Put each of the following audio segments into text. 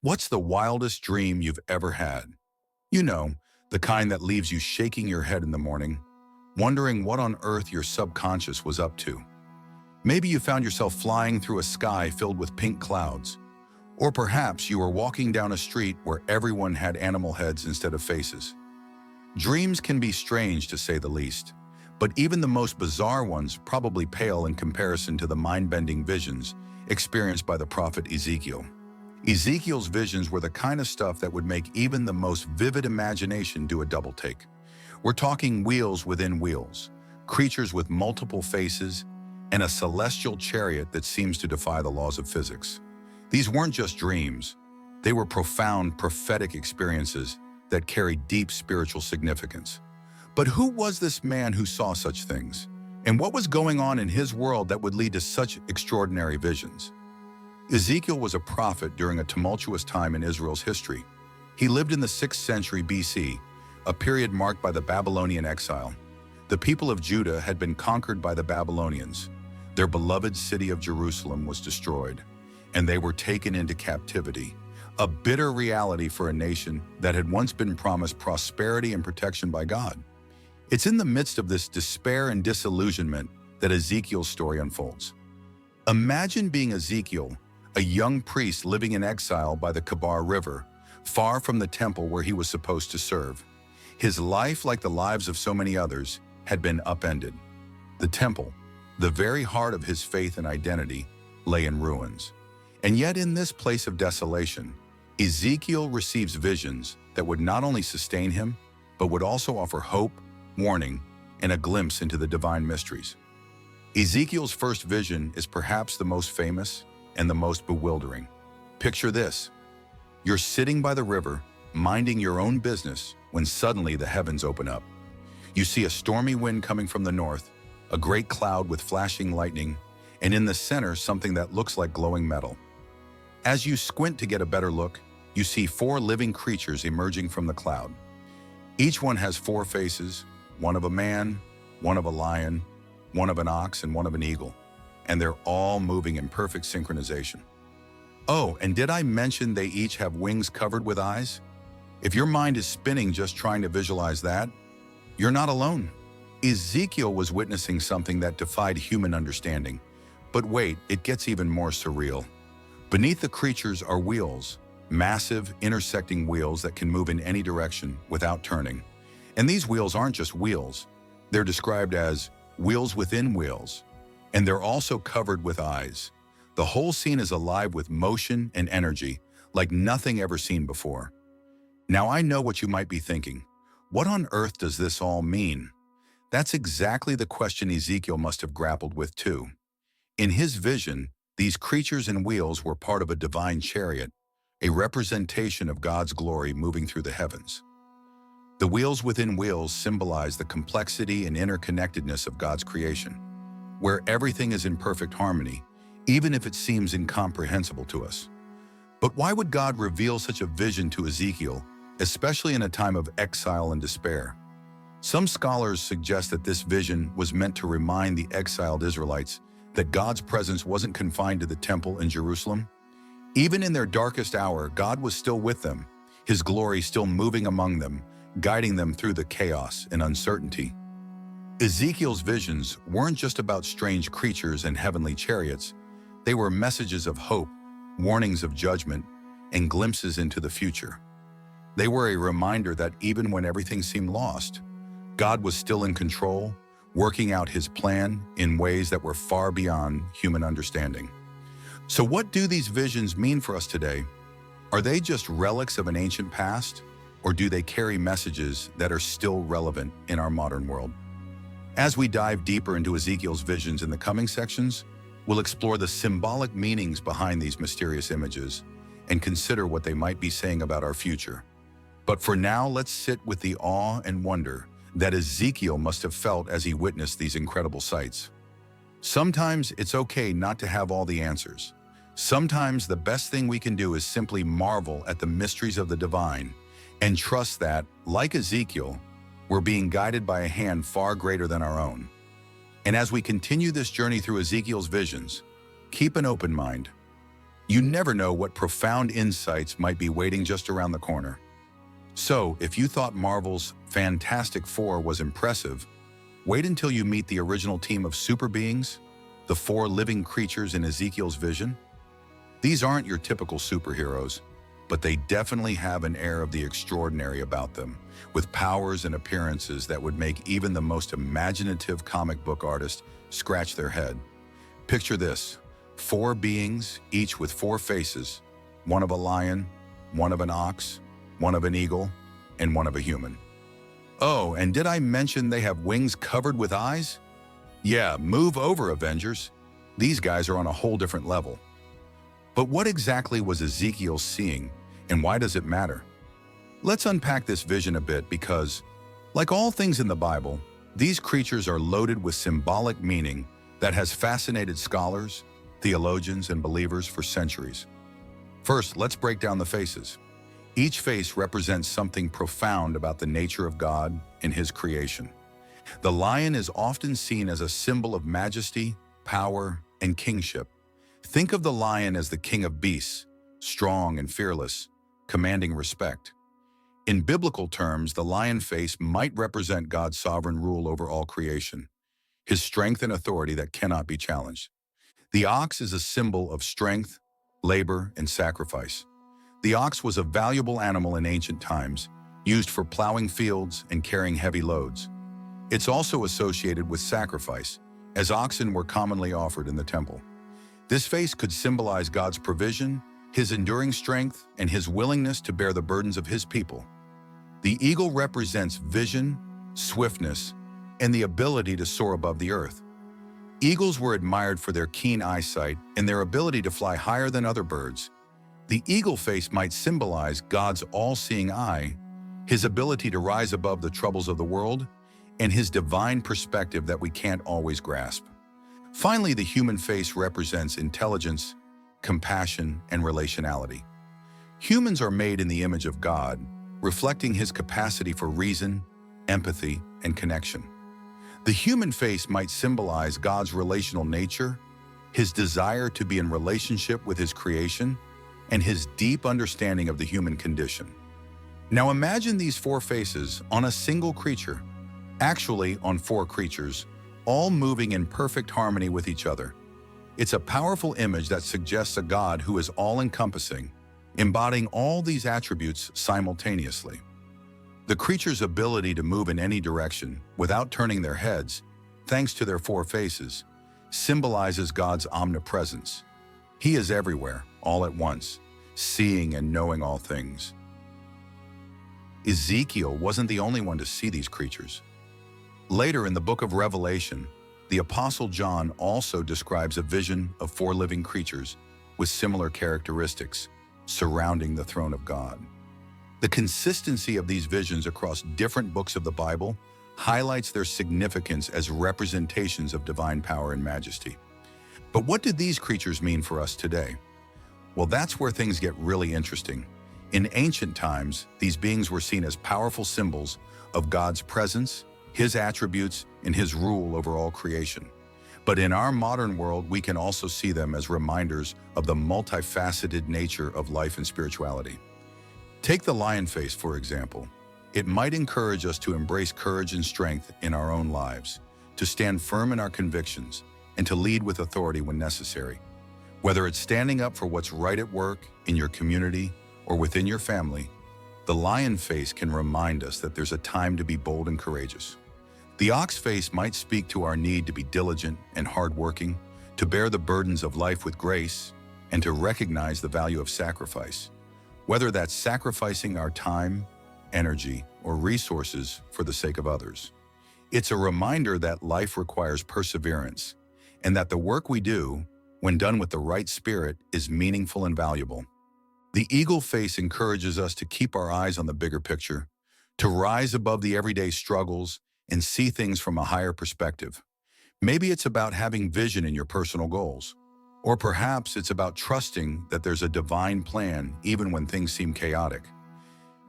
What's the wildest dream you've ever had? You know, the kind that leaves you shaking your head in the morning, wondering what on earth your subconscious was up to. Maybe you found yourself flying through a sky filled with pink clouds. Or perhaps you were walking down a street where everyone had animal heads instead of faces. Dreams can be strange, to say the least, but even the most bizarre ones probably pale in comparison to the mind-bending visions experienced by the prophet Ezekiel. Ezekiel's visions were the kind of stuff that would make even the most vivid imagination do a double take. We're talking wheels within wheels, creatures with multiple faces, and a celestial chariot that seems to defy the laws of physics. These weren't just dreams. They were profound prophetic experiences that carried deep spiritual significance. But who was this man who saw such things? And what was going on in his world that would lead to such extraordinary visions? Ezekiel was a prophet during a tumultuous time in Israel's history. He lived in the 6th century BC, a period marked by the Babylonian exile. The people of Judah had been conquered by the Babylonians. Their beloved city of Jerusalem was destroyed, and they were taken into captivity, a bitter reality for a nation that had once been promised prosperity and protection by God. It's in the midst of this despair and disillusionment that Ezekiel's story unfolds. Imagine being Ezekiel, a young priest living in exile by the Kabar River, far from the temple where he was supposed to serve. His life, like the lives of so many others, had been upended. The temple, the very heart of his faith and identity, lay in ruins. And yet in this place of desolation, Ezekiel receives visions that would not only sustain him, but would also offer hope, warning, and a glimpse into the divine mysteries. Ezekiel's first vision is perhaps the most famous and the most bewildering. Picture this. You're sitting by the river, minding your own business, when suddenly the heavens open up. You see a stormy wind coming from the north, a great cloud with flashing lightning, and in the center something that looks like glowing metal. As you squint to get a better look, you see 4 living creatures emerging from the cloud. Each one has 4 faces, one of a man, one of a lion, one of an ox, and one of an eagle, and they're all moving in perfect synchronization. Oh, and did I mention they each have wings covered with eyes? If your mind is spinning just trying to visualize that, you're not alone. Ezekiel was witnessing something that defied human understanding. But wait, it gets even more surreal. Beneath the creatures are wheels, massive, intersecting wheels that can move in any direction without turning. And these wheels aren't just wheels. They're described as wheels within wheels, and they're also covered with eyes. The whole scene is alive with motion and energy, like nothing ever seen before. Now I know what you might be thinking. What on earth does this all mean? That's exactly the question Ezekiel must have grappled with too. In his vision, these creatures and wheels were part of a divine chariot, a representation of God's glory moving through the heavens. The wheels within wheels symbolize the complexity and interconnectedness of God's creation, where everything is in perfect harmony, even if it seems incomprehensible to us. But why would God reveal such a vision to Ezekiel, especially in a time of exile and despair? Some scholars suggest that this vision was meant to remind the exiled Israelites that God's presence wasn't confined to the temple in Jerusalem. Even in their darkest hour, God was still with them, His glory still moving among them, guiding them through the chaos and uncertainty. Ezekiel's visions weren't just about strange creatures and heavenly chariots. They were messages of hope, warnings of judgment, and glimpses into the future. They were a reminder that even when everything seemed lost, God was still in control, working out His plan in ways that were far beyond human understanding. So what do these visions mean for us today? Are they just relics of an ancient past, or do they carry messages that are still relevant in our modern world? As we dive deeper into Ezekiel's visions in the coming sections, we'll explore the symbolic meanings behind these mysterious images and consider what they might be saying about our future. But for now, let's sit with the awe and wonder that Ezekiel must have felt as he witnessed these incredible sights. Sometimes it's okay not to have all the answers. Sometimes the best thing we can do is simply marvel at the mysteries of the divine and trust that, like Ezekiel, we're being guided by a hand far greater than our own. And as we continue this journey through Ezekiel's visions, keep an open mind. You never know what profound insights might be waiting just around the corner. So, if you thought Marvel's Fantastic Four was impressive, wait until you meet the original team of super beings, the four living creatures in Ezekiel's vision. These aren't your typical superheroes, but they definitely have an air of the extraordinary about them, with powers and appearances that would make even the most imaginative comic book artist scratch their head. Picture this: four beings, each with four faces, one of a lion, one of an ox, one of an eagle, and one of a human. Oh, and did I mention they have wings covered with eyes? Yeah, move over, Avengers. These guys are on a whole different level. But what exactly was Ezekiel seeing, and why does it matter? Let's unpack this vision a bit because, like all things in the Bible, these creatures are loaded with symbolic meaning that has fascinated scholars, theologians, and believers for centuries. First, let's break down the faces. Each face represents something profound about the nature of God and His creation. The lion is often seen as a symbol of majesty, power, and kingship. Think of the lion as the king of beasts, strong and fearless, commanding respect. In biblical terms, the lion face might represent God's sovereign rule over all creation, His strength and authority that cannot be challenged. The ox is a symbol of strength, labor, and sacrifice. The ox was a valuable animal in ancient times, used for plowing fields and carrying heavy loads. It's also associated with sacrifice, as oxen were commonly offered in the temple. This face could symbolize God's provision, His enduring strength, and His willingness to bear the burdens of His people. The eagle represents vision, swiftness, and the ability to soar above the earth. Eagles were admired for their keen eyesight and their ability to fly higher than other birds. The eagle face might symbolize God's all-seeing eye, His ability to rise above the troubles of the world, and His divine perspective that we can't always grasp. Finally, the human face represents intelligence, compassion, and relationality. Humans are made in the image of God, reflecting His capacity for reason, empathy, and connection. The human face might symbolize God's relational nature, His desire to be in relationship with His creation, and His deep understanding of the human condition. Now imagine these four faces on a single creature, actually on four creatures, all moving in perfect harmony with each other. It's a powerful image that suggests a God who is all-encompassing, embodying all these attributes simultaneously. The creature's ability to move in any direction without turning their heads, thanks to their four faces, symbolizes God's omnipresence. He is everywhere, all at once, seeing and knowing all things. Ezekiel wasn't the only one to see these creatures. Later in the book of Revelation, the Apostle John also describes a vision of four living creatures with similar characteristics surrounding the throne of God. The consistency of these visions across different books of the Bible highlights their significance as representations of divine power and majesty. But what did these creatures mean for us today? Well, that's where things get really interesting. In ancient times, these beings were seen as powerful symbols of God's presence, His attributes, and His rule over all creation. But in our modern world, we can also see them as reminders of the multifaceted nature of life and spirituality. Take the lion face, for example. It might encourage us to embrace courage and strength in our own lives, to stand firm in our convictions, and to lead with authority when necessary. Whether it's standing up for what's right at work, in your community, or within your family, the lion face can remind us that there's a time to be bold and courageous. The ox face might speak to our need to be diligent and hardworking, to bear the burdens of life with grace, and to recognize the value of sacrifice, whether that's sacrificing our time, energy, or resources for the sake of others. It's a reminder that life requires perseverance, and that the work we do, when done with the right spirit, is meaningful and valuable. The eagle face encourages us to keep our eyes on the bigger picture, to rise above the everyday struggles and see things from a higher perspective. Maybe it's about having vision in your personal goals, or perhaps it's about trusting that there's a divine plan even when things seem chaotic.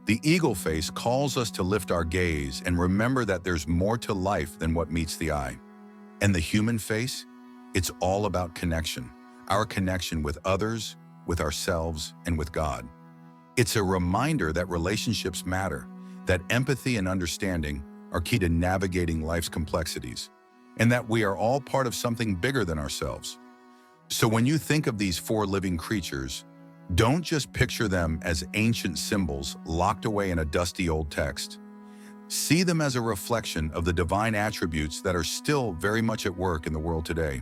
The eagle face calls us to lift our gaze and remember that there's more to life than what meets the eye. And the human face? It's all about connection, our connection with others, with ourselves, and with God. It's a reminder that relationships matter, that empathy and understanding are key to navigating life's complexities, and that we are all part of something bigger than ourselves. So when you think of these four living creatures, don't just picture them as ancient symbols locked away in a dusty old text. See them as a reflection of the divine attributes that are still very much at work in the world today.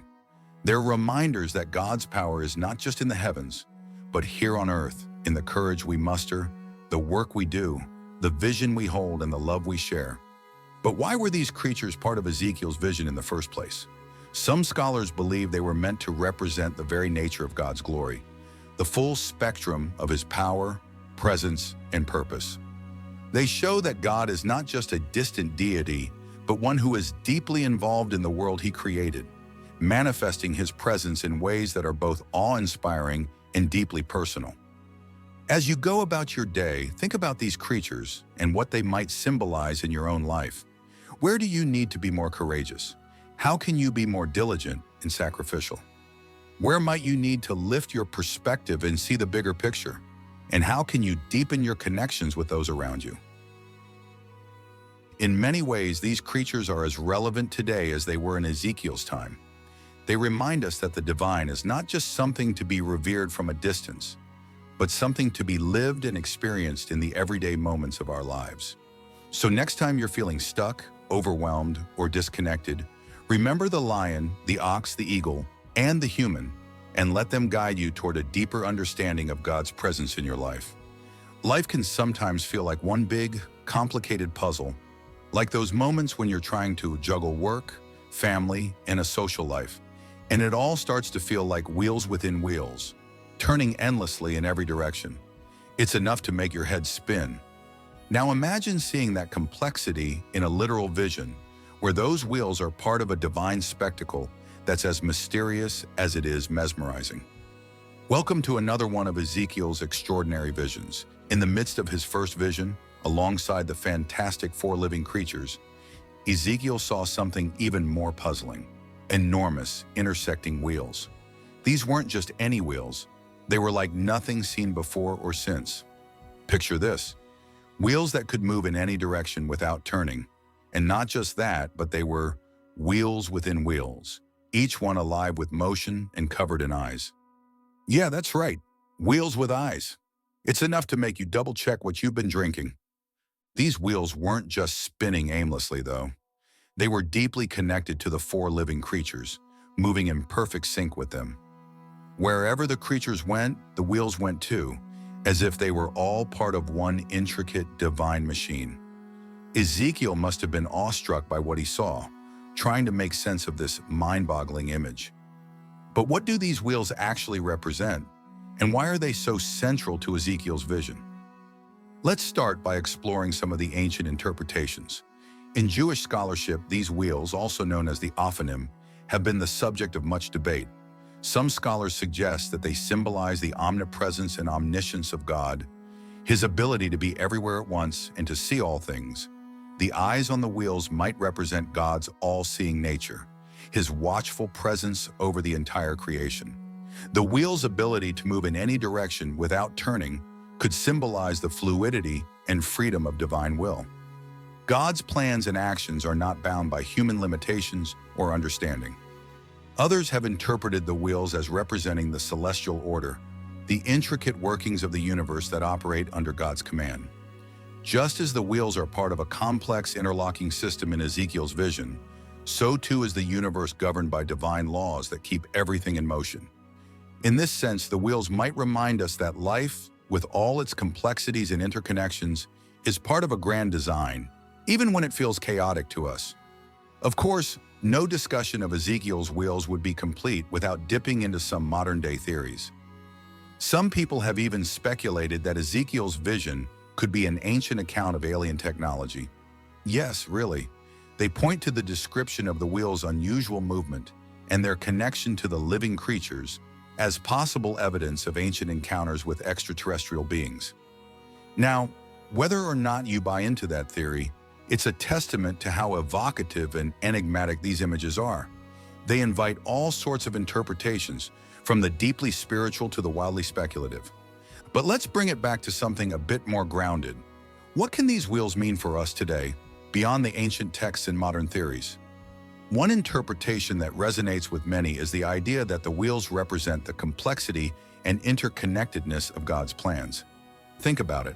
They're reminders that God's power is not just in the heavens, but here on earth, in the courage we muster, the work we do, the vision we hold, and the love we share. But why were these creatures part of Ezekiel's vision in the first place? Some scholars believe they were meant to represent the very nature of God's glory, the full spectrum of his power, presence, and purpose. They show that God is not just a distant deity, but one who is deeply involved in the world he created, manifesting his presence in ways that are both awe-inspiring and deeply personal. As you go about your day, think about these creatures and what they might symbolize in your own life. Where do you need to be more courageous? How can you be more diligent and sacrificial? Where might you need to lift your perspective and see the bigger picture? And how can you deepen your connections with those around you? In many ways, these creatures are as relevant today as they were in Ezekiel's time. They remind us that the divine is not just something to be revered from a distance, but something to be lived and experienced in the everyday moments of our lives. So next time you're feeling stuck, overwhelmed, or disconnected, remember the lion, the ox, the eagle, and the human, and let them guide you toward a deeper understanding of God's presence in your life. Life can sometimes feel like one big, complicated puzzle, like those moments when you're trying to juggle work, family, and a social life, and it all starts to feel like wheels within wheels, turning endlessly in every direction. It's enough to make your head spin. Now imagine seeing that complexity in a literal vision, where those wheels are part of a divine spectacle that's as mysterious as it is mesmerizing. Welcome to another one of Ezekiel's extraordinary visions. In the midst of his first vision, alongside the fantastic four living creatures, Ezekiel saw something even more puzzling: enormous, intersecting wheels. These weren't just any wheels. They were like nothing seen before or since. Picture this: wheels that could move in any direction without turning. And not just that, but they were wheels within wheels, each one alive with motion and covered in eyes. Yeah, that's right, wheels with eyes. It's enough to make you double-check what you've been drinking. These wheels weren't just spinning aimlessly, though. They were deeply connected to the four living creatures, moving in perfect sync with them. Wherever the creatures went, the wheels went too, as if they were all part of one intricate divine machine. Ezekiel must have been awestruck by what he saw, trying to make sense of this mind-boggling image. But what do these wheels actually represent, and why are they so central to Ezekiel's vision? Let's start by exploring some of the ancient interpretations. In Jewish scholarship, these wheels, also known as the ophanim, have been the subject of much debate. Some scholars suggest that they symbolize the omnipresence and omniscience of God, his ability to be everywhere at once and to see all things. The eyes on the wheels might represent God's all-seeing nature, his watchful presence over the entire creation. The wheel's ability to move in any direction without turning could symbolize the fluidity and freedom of divine will. God's plans and actions are not bound by human limitations or understanding. Others have interpreted the wheels as representing the celestial order, the intricate workings of the universe that operate under God's command. Just as the wheels are part of a complex interlocking system in Ezekiel's vision, so too is the universe governed by divine laws that keep everything in motion. In this sense, the wheels might remind us that life, with all its complexities and interconnections, is part of a grand design, even when it feels chaotic to us. Of course, no discussion of Ezekiel's wheels would be complete without dipping into some modern-day theories. Some people have even speculated that Ezekiel's vision could be an ancient account of alien technology. Yes, really. They point to the description of the wheel's unusual movement and their connection to the living creatures as possible evidence of ancient encounters with extraterrestrial beings. Now, whether or not you buy into that theory, it's a testament to how evocative and enigmatic these images are. They invite all sorts of interpretations, from the deeply spiritual to the wildly speculative. But let's bring it back to something a bit more grounded. What can these wheels mean for us today, beyond the ancient texts and modern theories? One interpretation that resonates with many is the idea that the wheels represent the complexity and interconnectedness of God's plans. Think about it.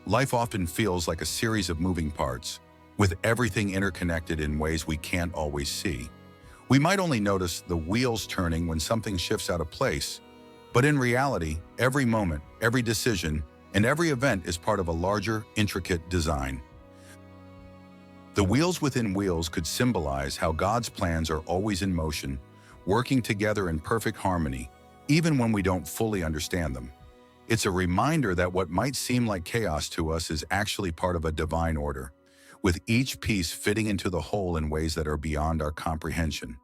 Life often feels like a series of moving parts, with everything interconnected in ways we can't always see. We might only notice the wheels turning when something shifts out of place, but in reality, every moment, every decision, and every event is part of a larger, intricate design. The wheels within wheels could symbolize how God's plans are always in motion, working together in perfect harmony, even when we don't fully understand them. It's a reminder that what might seem like chaos to us is actually part of a divine order, with each piece fitting into the whole in ways that are beyond our comprehension.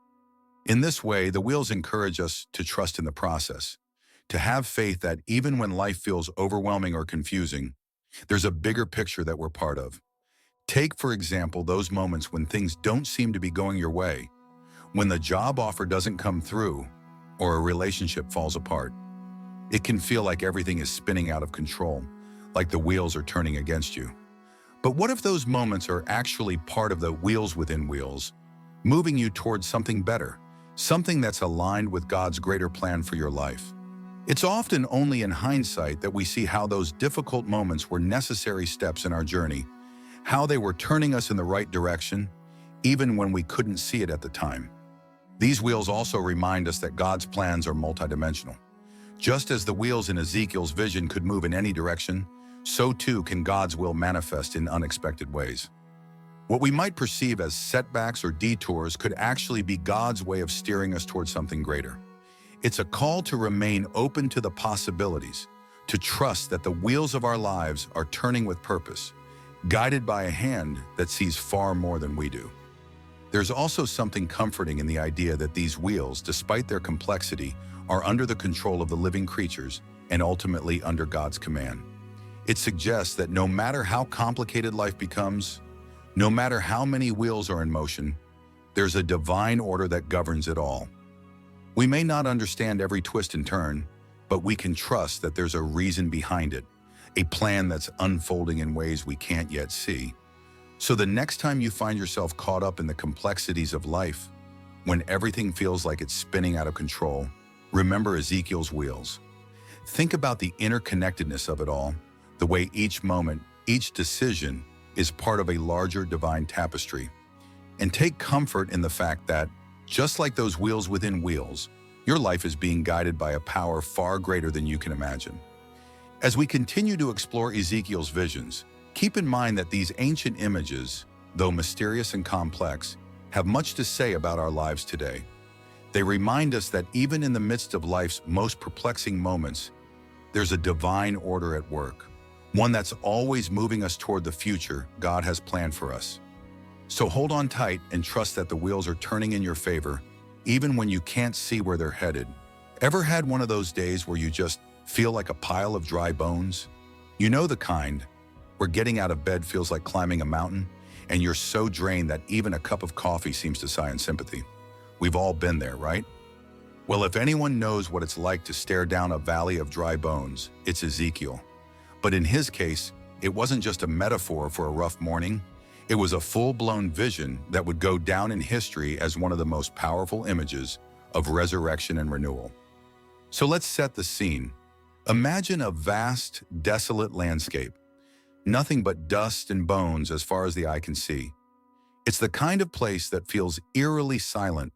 In this way, the wheels encourage us to trust in the process, to have faith that even when life feels overwhelming or confusing, there's a bigger picture that we're part of. Take, for example, those moments when things don't seem to be going your way, when the job offer doesn't come through, or a relationship falls apart. It can feel like everything is spinning out of control, like the wheels are turning against you. But what if those moments are actually part of the wheels within wheels, moving you towards something better, something that's aligned with God's greater plan for your life? It's often only in hindsight that we see how those difficult moments were necessary steps in our journey, how they were turning us in the right direction, even when we couldn't see it at the time. These wheels also remind us that God's plans are multidimensional. Just as the wheels in Ezekiel's vision could move in any direction, so too can God's will manifest in unexpected ways. What we might perceive as setbacks or detours could actually be God's way of steering us towards something greater. It's a call to remain open to the possibilities, to trust that the wheels of our lives are turning with purpose, guided by a hand that sees far more than we do. There's also something comforting in the idea that these wheels, despite their complexity, are under the control of the living creatures and ultimately under God's command. It suggests that no matter how complicated life becomes, no matter how many wheels are in motion, there's a divine order that governs it all. We may not understand every twist and turn, but we can trust that there's a reason behind it, a plan that's unfolding in ways we can't yet see. So the next time you find yourself caught up in the complexities of life, when everything feels like it's spinning out of control, remember Ezekiel's wheels. Think about the interconnectedness of it all, the way each moment, each decision is part of a larger divine tapestry. And take comfort in the fact that, just like those wheels within wheels, your life is being guided by a power far greater than you can imagine. As we continue to explore Ezekiel's visions, keep in mind that these ancient images, though mysterious and complex, have much to say about our lives today. They remind us that even in the midst of life's most perplexing moments, there's a divine order at work, one that's always moving us toward the future God has planned for us. So hold on tight and trust that the wheels are turning in your favor, even when you can't see where they're headed. Ever had one of those days where you just feel like a pile of dry bones? You know the kind, where getting out of bed feels like climbing a mountain, and you're so drained that even a cup of coffee seems to sigh in sympathy. We've all been there, right? Well, if anyone knows what it's like to stare down a valley of dry bones, it's Ezekiel. But in his case, it wasn't just a metaphor for a rough morning. It was a full-blown vision that would go down in history as one of the most powerful images of resurrection and renewal. So let's set the scene. Imagine a vast, desolate landscape. Nothing but dust and bones as far as the eye can see. It's the kind of place that feels eerily silent,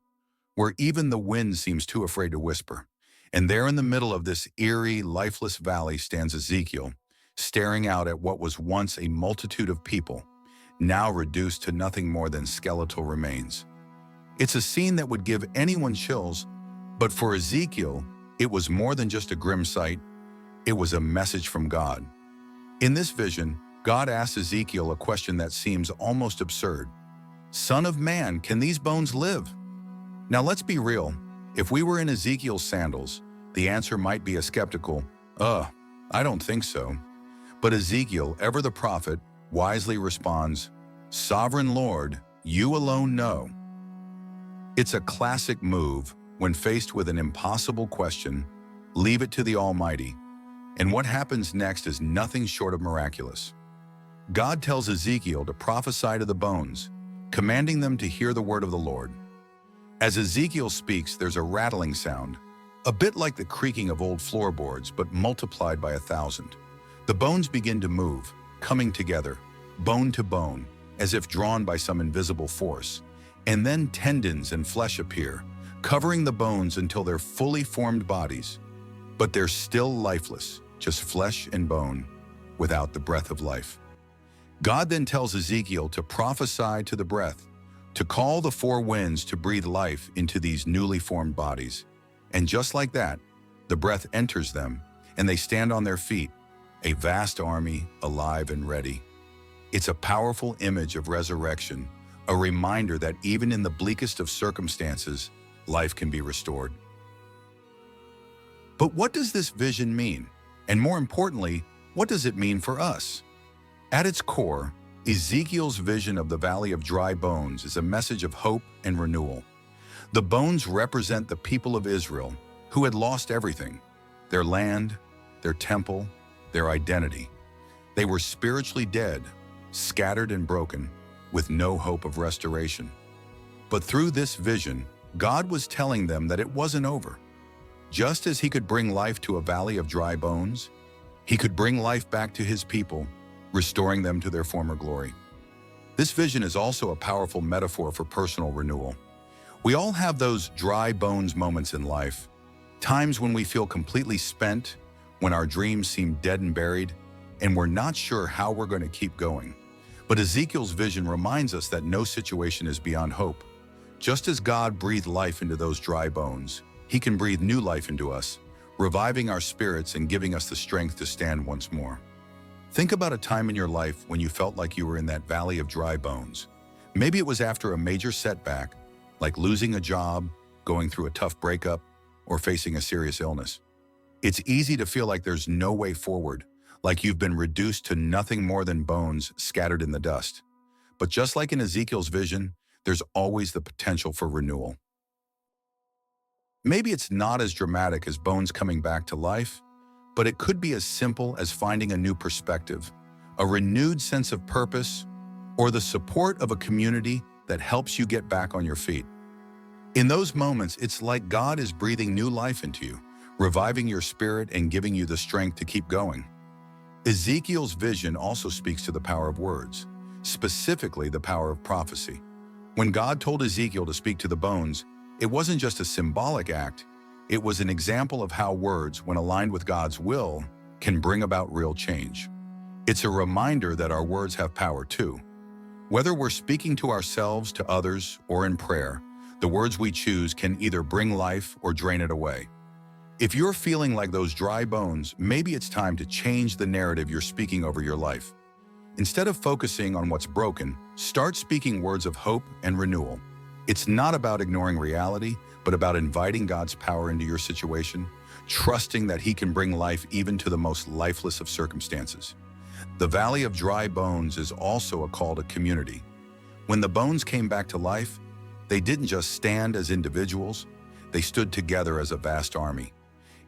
where even the wind seems too afraid to whisper. And there in the middle of this eerie, lifeless valley stands Ezekiel, staring out at what was once a multitude of people, now reduced to nothing more than skeletal remains. It's a scene that would give anyone chills, but for Ezekiel, it was more than just a grim sight. It was a message from God. In this vision, God asks Ezekiel a question that seems almost absurd. Son of man, can these bones live? Now let's be real. If we were in Ezekiel's sandals, the answer might be a skeptical, I don't think so. But Ezekiel, ever the prophet, wisely responds, Sovereign Lord, you alone know. It's a classic move, when faced with an impossible question, leave it to the Almighty, and what happens next is nothing short of miraculous. God tells Ezekiel to prophesy to the bones, commanding them to hear the word of the Lord. As Ezekiel speaks, there's a rattling sound, a bit like the creaking of old floorboards, but multiplied by 1,000. The bones begin to move, coming together, bone to bone, as if drawn by some invisible force. And then tendons and flesh appear, covering the bones until they're fully formed bodies. But they're still lifeless, just flesh and bone, without the breath of life. God then tells Ezekiel to prophesy to the breath, to call the four winds to breathe life into these newly formed bodies. And just like that, the breath enters them, and they stand on their feet, a vast army, alive and ready. It's a powerful image of resurrection, a reminder that even in the bleakest of circumstances, life can be restored. But what does this vision mean? And more importantly, what does it mean for us? At its core, Ezekiel's vision of the Valley of Dry Bones is a message of hope and renewal. The bones represent the people of Israel who had lost everything: their land, their temple, their identity. They were spiritually dead, scattered and broken, with no hope of restoration. But through this vision, God was telling them that it wasn't over. Just as He could bring life to a valley of dry bones, He could bring life back to His people, restoring them to their former glory. This vision is also a powerful metaphor for personal renewal. We all have those dry bones moments in life, times when we feel completely spent, when our dreams seem dead and buried, and we're not sure how we're going to keep going. But Ezekiel's vision reminds us that no situation is beyond hope. Just as God breathed life into those dry bones, He can breathe new life into us, reviving our spirits and giving us the strength to stand once more. Think about a time in your life when you felt like you were in that valley of dry bones. Maybe it was after a major setback, like losing a job, going through a tough breakup, or facing a serious illness. It's easy to feel like there's no way forward, like you've been reduced to nothing more than bones scattered in the dust. But just like in Ezekiel's vision, there's always the potential for renewal. Maybe it's not as dramatic as bones coming back to life, but it could be as simple as finding a new perspective, a renewed sense of purpose, or the support of a community that helps you get back on your feet. In those moments, it's like God is breathing new life into you, reviving your spirit and giving you the strength to keep going. Ezekiel's vision also speaks to the power of words, specifically the power of prophecy. When God told Ezekiel to speak to the bones, it wasn't just a symbolic act, it was an example of how words, when aligned with God's will, can bring about real change. It's a reminder that our words have power too. Whether we're speaking to ourselves, to others, or in prayer, the words we choose can either bring life or drain it away. If you're feeling like those dry bones, maybe it's time to change the narrative you're speaking over your life. Instead of focusing on what's broken, start speaking words of hope and renewal. It's not about ignoring reality, but about inviting God's power into your situation, trusting that He can bring life even to the most lifeless of circumstances. The Valley of Dry Bones is also a call to community. When the bones came back to life, they didn't just stand as individuals, they stood together as a vast army.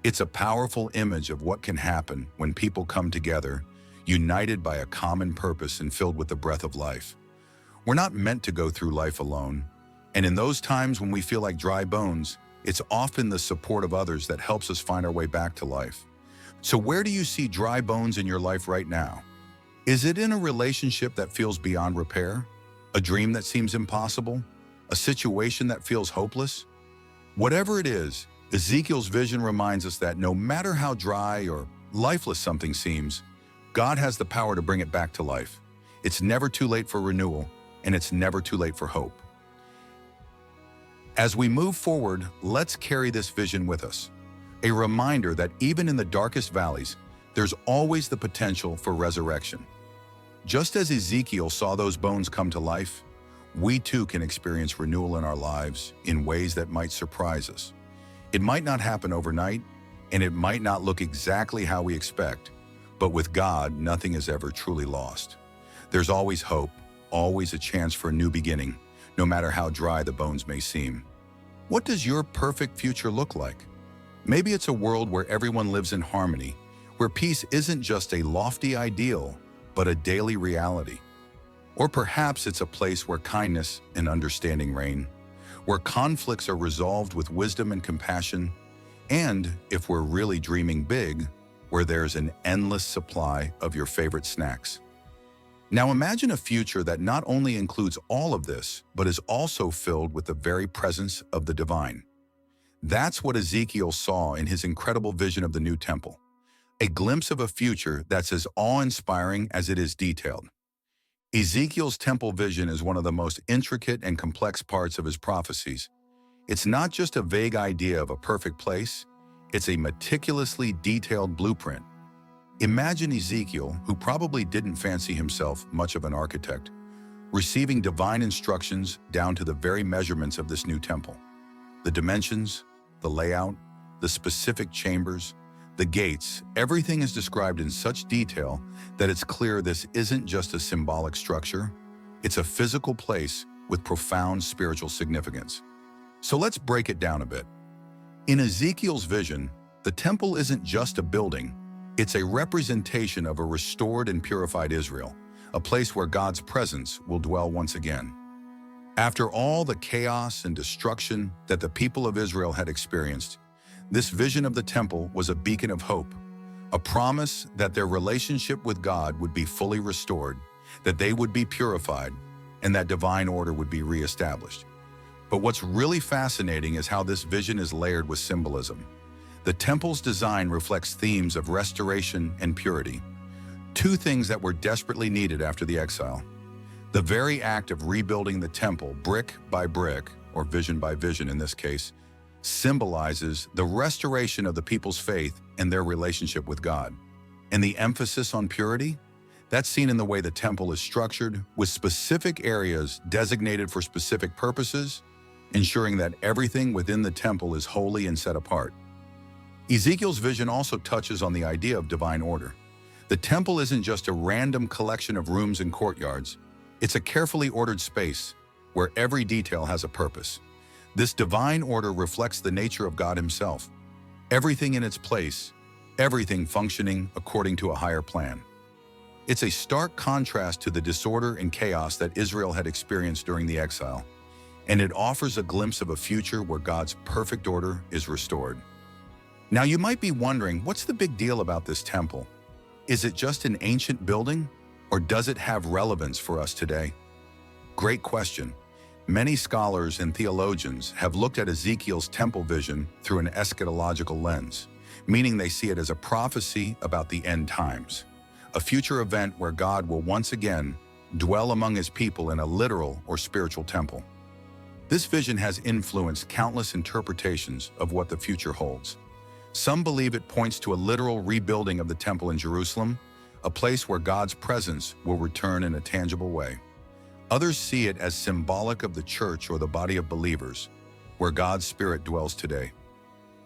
It's a powerful image of what can happen when people come together, united by a common purpose and filled with the breath of life. We're not meant to go through life alone, and in those times when we feel like dry bones, it's often the support of others that helps us find our way back to life. So where do you see dry bones in your life right now? Is it in a relationship that feels beyond repair? A dream that seems impossible? A situation that feels hopeless? Whatever it is, Ezekiel's vision reminds us that no matter how dry or lifeless something seems, God has the power to bring it back to life. It's never too late for renewal, and it's never too late for hope. As we move forward, let's carry this vision with us. A reminder that even in the darkest valleys, there's always the potential for resurrection. Just as Ezekiel saw those bones come to life, we too can experience renewal in our lives in ways that might surprise us. It might not happen overnight, and it might not look exactly how we expect, but with God, nothing is ever truly lost. There's always hope, always a chance for a new beginning, no matter how dry the bones may seem. What does your perfect future look like? Maybe it's a world where everyone lives in harmony, where peace isn't just a lofty ideal, but a daily reality. Or perhaps it's a place where kindness and understanding reign, where conflicts are resolved with wisdom and compassion, and, if we're really dreaming big, where there's an endless supply of your favorite snacks. Now imagine a future that not only includes all of this, but is also filled with the very presence of the divine. That's what Ezekiel saw in his incredible vision of the new temple, a glimpse of a future that's as awe-inspiring as it is detailed. Ezekiel's temple vision is one of the most intricate and complex parts of his prophecies. It's not just a vague idea of a perfect place, it's a meticulously detailed blueprint. Imagine Ezekiel, who probably didn't fancy himself much of an architect, receiving divine instructions down to the very measurements of this new temple. The dimensions, the layout, the specific chambers, the gates, everything is described in such detail that it's clear this isn't just a symbolic structure, it's a physical place with profound spiritual significance. So let's break it down a bit. In Ezekiel's vision, the temple isn't just a building, it's a representation of a restored and purified Israel, a place where God's presence will dwell once again. After all the chaos and destruction that the people of Israel had experienced, this vision of the temple was a beacon of hope, a promise that their relationship with God would be fully restored, that they would be purified, and that divine order would be reestablished. But what's really fascinating is how this vision is layered with symbolism. The temple's design reflects themes of restoration and purity, two things that were desperately needed after the exile. The very act of rebuilding the temple brick by brick, or vision by vision in this case, symbolizes the restoration of the people's faith and their relationship with God. And the emphasis on purity? That's seen in the way the temple is structured, with specific areas designated for specific purposes, ensuring that everything within the temple is holy and set apart. Ezekiel's vision also touches on the idea of divine order. The temple isn't just a random collection of rooms and courtyards. It's a carefully ordered space where every detail has a purpose. This divine order reflects the nature of God himself. Everything in its place, everything functioning according to a higher plan. It's a stark contrast to the disorder and chaos that Israel had experienced during the exile, and it offers a glimpse of a future where God's perfect order is restored. Now you might be wondering, what's the big deal about this temple? Is it just an ancient building, or does it have relevance for us today? Great question. Many scholars and theologians have looked at Ezekiel's temple vision through an eschatological lens, meaning they see it as a prophecy about the end times, a future event where God will once again dwell among his people in a literal or spiritual temple. This vision has influenced countless interpretations of what the future holds. Some believe it points to a literal rebuilding of the temple in Jerusalem, a place where God's presence will return in a tangible way. Others see it as symbolic of the church or the body of believers, where God's Spirit dwells today.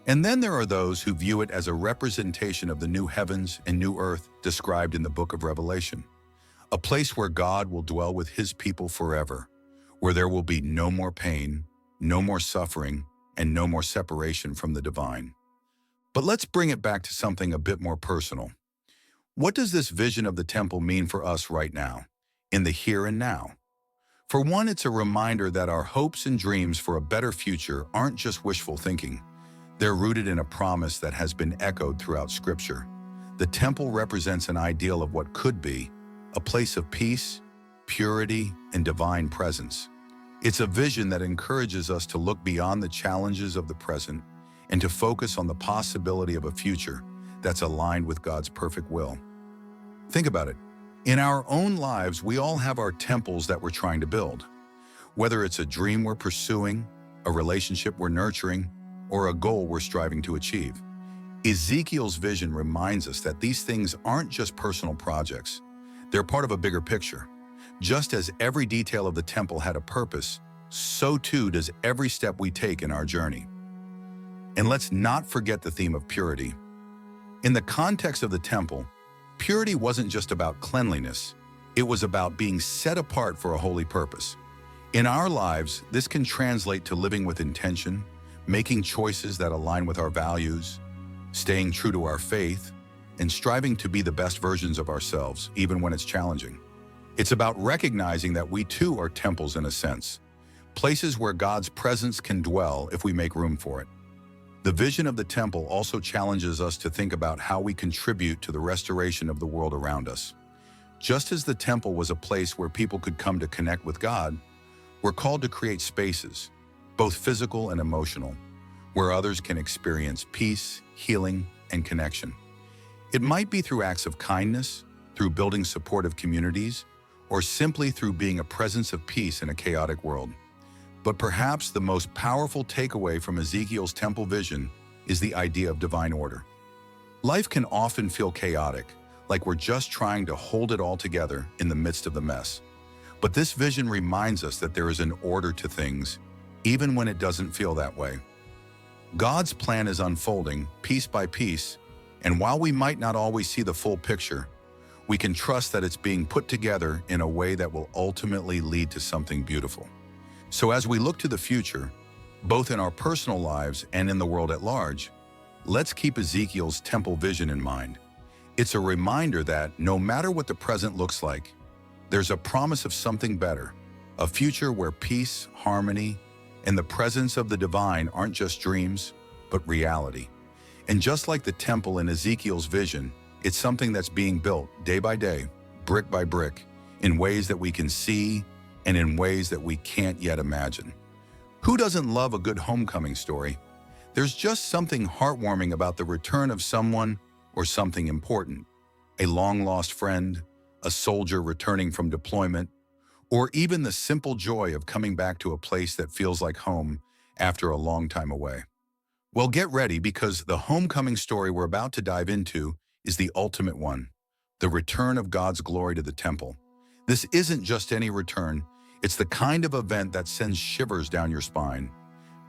And then there are those who view it as a representation of the new heavens and new earth described in the book of Revelation, a place where God will dwell with his people forever, where there will be no more pain, no more suffering, and no more separation from the divine. But let's bring it back to something a bit more personal. What does this vision of the temple mean for us right now, in the here and now? For one, it's a reminder that our hopes and dreams for a better future aren't just wishful thinking. They're rooted in a promise that has been echoed throughout Scripture. The temple represents an ideal of what could be, a place of peace, purity, and divine presence. It's a vision that encourages us to look beyond the challenges of the present and to focus on the possibility of a future that's aligned with God's perfect will. Think about it. In our own lives, we all have our temples that we're trying to build. Whether it's a dream we're pursuing, a relationship we're nurturing, or a goal we're striving to achieve. Ezekiel's vision reminds us that these things aren't just personal projects. They're part of a bigger picture. Just as every detail of the temple had a purpose, so too does every step we take in our journey. And let's not forget the theme of purity. In the context of the temple, purity wasn't just about cleanliness, it was about being set apart for a holy purpose. In our lives, this can translate to living with intention, making choices that align with our values, staying true to our faith, and striving to be the best versions of ourselves, even when it's challenging. It's about recognizing that we too are temples in a sense, places where God's presence can dwell if we make room for it. The vision of the temple also challenges us to think about how we contribute to the restoration of the world around us. Just as the temple was a place where people could come to connect with God, we're called to create spaces, both physical and emotional, where others can experience peace, healing, and connection. It might be through acts of kindness, through building supportive communities, or simply through being a presence of peace in a chaotic world. But perhaps the most powerful takeaway from Ezekiel's temple vision is the idea of divine order. Life can often feel chaotic, like we're just trying to hold it all together in the midst of the mess. But this vision reminds us that there is an order to things, even when it doesn't feel that way. God's plan is unfolding piece by piece, and while we might not always see the full picture, we can trust that it's being put together in a way that will ultimately lead to something beautiful. So as we look to the future, both in our personal lives and in the world at large, let's keep Ezekiel's temple vision in mind. It's a reminder that no matter what the present looks like, there's a promise of something better, a future where peace, harmony, and the presence of the divine aren't just dreams, but reality. And just like the temple in Ezekiel's vision, it's something that's being built day by day, brick by brick, in ways that we can see and in ways that we can't yet imagine. Who doesn't love a good homecoming story? There's just something heartwarming about the return of someone or something important. A long-lost friend, a soldier returning from deployment, or even the simple joy of coming back to a place that feels like home after a long time away. Well, get ready, because the homecoming story we're about to dive into is the ultimate one, the return of God's glory to the temple. This isn't just any return, it's the kind of event that sends shivers down your spine,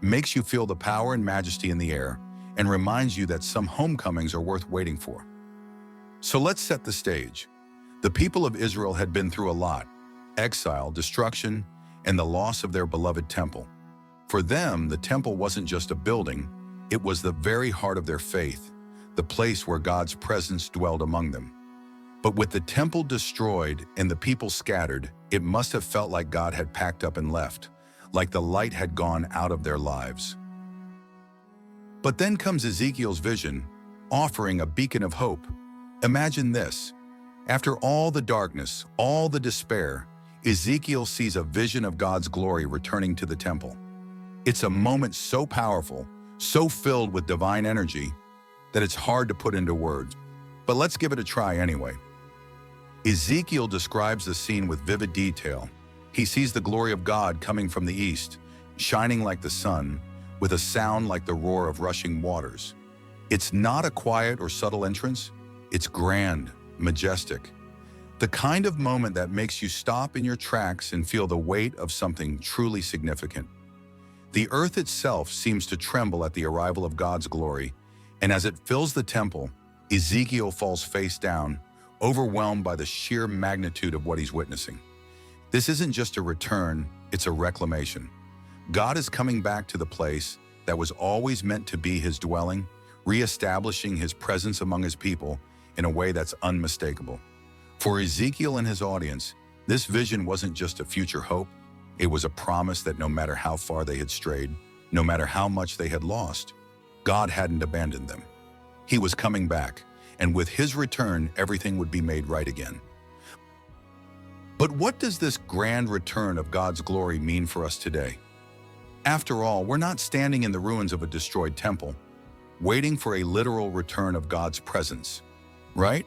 makes you feel the power and majesty in the air, and reminds you that some homecomings are worth waiting for. So let's set the stage. The people of Israel had been through a lot: exile, destruction, and the loss of their beloved temple. For them, the temple wasn't just a building, it was the very heart of their faith, the place where God's presence dwelled among them. But with the temple destroyed and the people scattered, it must have felt like God had packed up and left, like the light had gone out of their lives. But then comes Ezekiel's vision, offering a beacon of hope. Imagine this. After all the darkness, all the despair, Ezekiel sees a vision of God's glory returning to the temple. It's a moment so powerful, so filled with divine energy, that it's hard to put into words. But let's give it a try anyway. Ezekiel describes the scene with vivid detail. He sees the glory of God coming from the east, shining like the sun, with a sound like the roar of rushing waters. It's not a quiet or subtle entrance, it's grand, majestic. The kind of moment that makes you stop in your tracks and feel the weight of something truly significant. The earth itself seems to tremble at the arrival of God's glory, and as it fills the temple, Ezekiel falls face down, overwhelmed by the sheer magnitude of what he's witnessing. This isn't just a return, it's a reclamation. God is coming back to the place that was always meant to be his dwelling, reestablishing his presence among his people in a way that's unmistakable. For Ezekiel and his audience, this vision wasn't just a future hope, it was a promise that no matter how far they had strayed, no matter how much they had lost, God hadn't abandoned them. He was coming back, and with his return, everything would be made right again. But what does this grand return of God's glory mean for us today? After all, we're not standing in the ruins of a destroyed temple, waiting for a literal return of God's presence, right?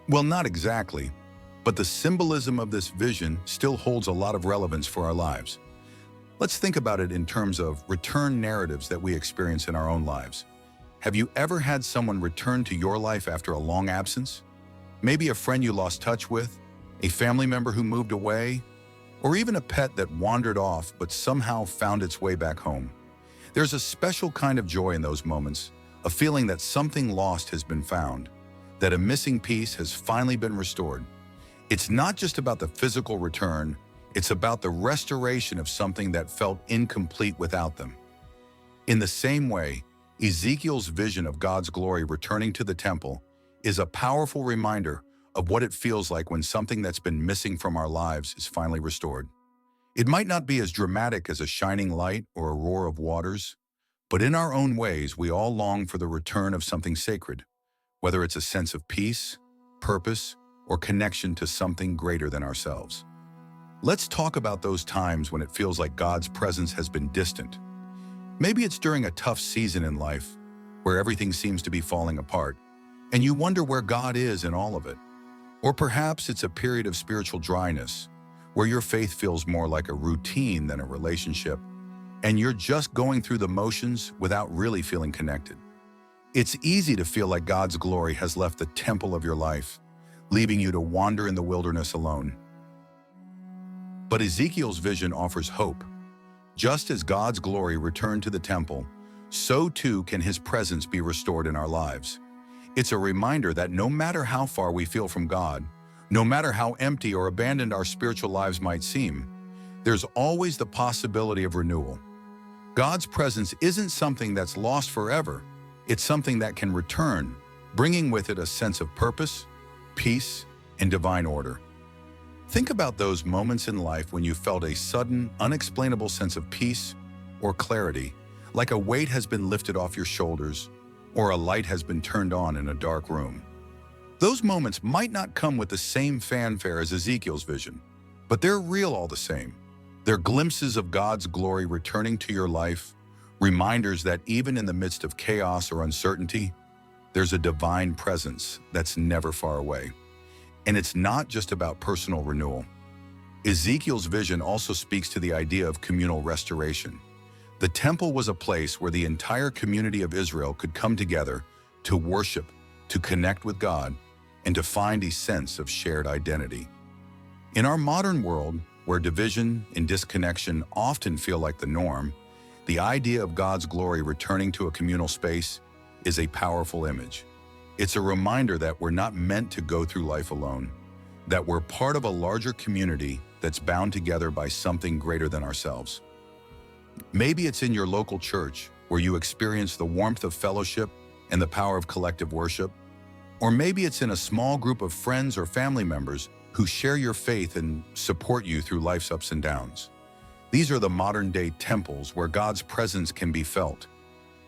Well, not exactly, but the symbolism of this vision still holds a lot of relevance for our lives. Let's think about it in terms of return narratives that we experience in our own lives. Have you ever had someone return to your life after a long absence? Maybe a friend you lost touch with, a family member who moved away, or even a pet that wandered off but somehow found its way back home. There's a special kind of joy in those moments, a feeling that something lost has been found, that a missing piece has finally been restored. It's not just about the physical return, it's about the restoration of something that felt incomplete without them. In the same way, Ezekiel's vision of God's glory returning to the temple is a powerful reminder of what it feels like when something that's been missing from our lives is finally restored. It might not be as dramatic as a shining light or a roar of waters, but in our own ways, we all long for the return of something sacred, whether it's a sense of peace, purpose, or connection to something greater than ourselves. Let's talk about those times when it feels like God's presence has been distant. Maybe it's during a tough season in life, where everything seems to be falling apart, and you wonder where God is in all of it. Or perhaps it's a period of spiritual dryness, where your faith feels more like a routine than a relationship, and you're just going through the motions without really feeling connected. It's easy to feel like God's glory has left the temple of your life, leaving you to wander in the wilderness alone. But Ezekiel's vision offers hope. Just as God's glory returned to the temple, so too can His presence be restored in our lives. It's a reminder that no matter how far we feel from God, no matter how empty or abandoned our spiritual lives might seem, there's always the possibility of renewal. God's presence isn't something that's lost forever. It's something that can return, bringing with it a sense of purpose, peace, and divine order. Think about those moments in life when you felt a sudden, unexplainable sense of peace or clarity, like a weight has been lifted off your shoulders or a light has been turned on in a dark room. Those moments might not come with the same fanfare as Ezekiel's vision, but they're real all the same. They're glimpses of God's glory returning to your life, reminders that even in the midst of chaos or uncertainty, there's a divine presence that's never far away. And it's not just about personal renewal. Ezekiel's vision also speaks to the idea of communal restoration. The temple was a place where the entire community of Israel could come together to worship, to connect with God, and to find a sense of shared identity. In our modern world, where division and disconnection often feel like the norm, the idea of God's glory returning to a communal space is a powerful image. It's a reminder that we're not meant to go through life alone, that we're part of a larger community that's bound together by something greater than ourselves. Maybe it's in your local church where you experience the warmth of fellowship and the power of collective worship. Or maybe it's in a small group of friends or family members who share your faith and support you through life's ups and downs. These are the modern-day temples where God's presence can be felt,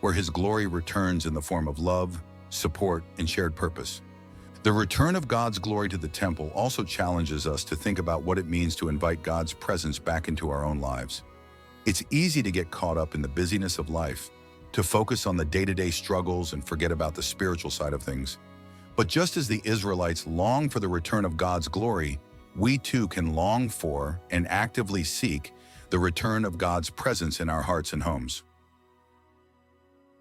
where His glory returns in the form of love, support, and shared purpose. The return of God's glory to the temple also challenges us to think about what it means to invite God's presence back into our own lives. It's easy to get caught up in the busyness of life, to focus on the day-to-day struggles and forget about the spiritual side of things. But just as the Israelites long for the return of God's glory, we too can long for and actively seek the return of God's presence in our hearts and homes.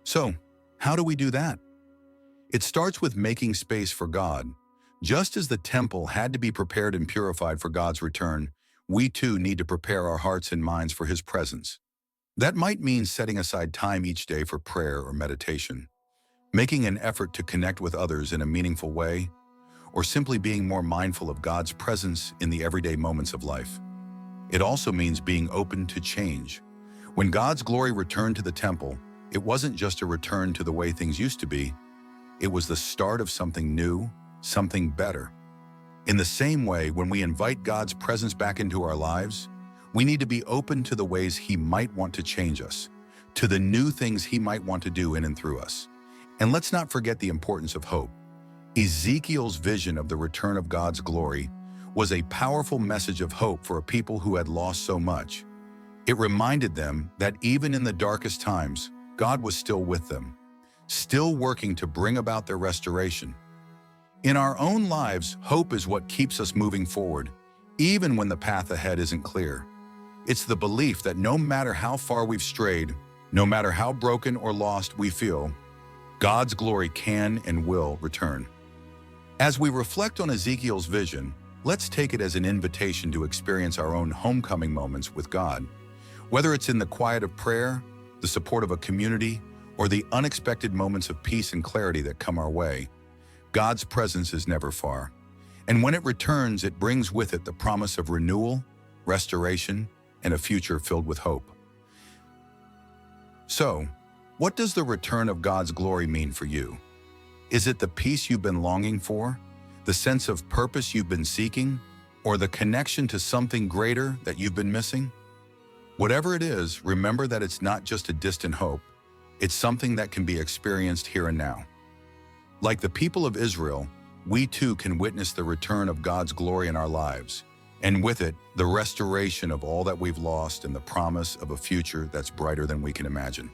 So, how do we do that? It starts with making space for God. Just as the temple had to be prepared and purified for God's return, we too need to prepare our hearts and minds for His presence. That might mean setting aside time each day for prayer or meditation, making an effort to connect with others in a meaningful way, or simply being more mindful of God's presence in the everyday moments of life. It also means being open to change. When God's glory returned to the temple, it wasn't just a return to the way things used to be. It was the start of something new, something better. In the same way, when we invite God's presence back into our lives, we need to be open to the ways He might want to change us, to the new things He might want to do in and through us. And let's not forget the importance of hope. Ezekiel's vision of the return of God's glory was a powerful message of hope for a people who had lost so much. It reminded them that even in the darkest times, God was still with them, still working to bring about their restoration. In our own lives, hope is what keeps us moving forward, even when the path ahead isn't clear. It's the belief that no matter how far we've strayed, no matter how broken or lost we feel, God's glory can and will return. As we reflect on Ezekiel's vision, let's take it as an invitation to experience our own homecoming moments with God. Whether it's in the quiet of prayer, the support of a community, or the unexpected moments of peace and clarity that come our way, God's presence is never far. And when it returns, it brings with it the promise of renewal, restoration, and a future filled with hope. So, What does the return of God's glory mean for you? Is it the peace you've been longing for, the sense of purpose you've been seeking, or the connection to something greater that you've been missing? Whatever it is, remember that it's not just a distant hope, it's something that can be experienced here and now. Like the people of Israel, we too can witness the return of God's glory in our lives, and with it, the restoration of all that we've lost and the promise of a future that's brighter than we can imagine.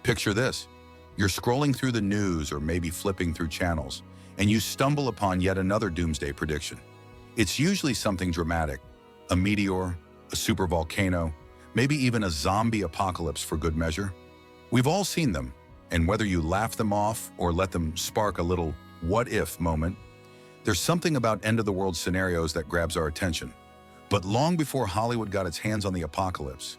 Picture this. You're scrolling through the news or maybe flipping through channels, and you stumble upon yet another doomsday prediction. It's usually something dramatic, a meteor, a supervolcano, maybe even a zombie apocalypse for good measure. We've all seen them, and whether you laugh them off or let them spark a little what-if moment, there's something about end-of-the-world scenarios that grabs our attention. But long before Hollywood got its hands on the apocalypse,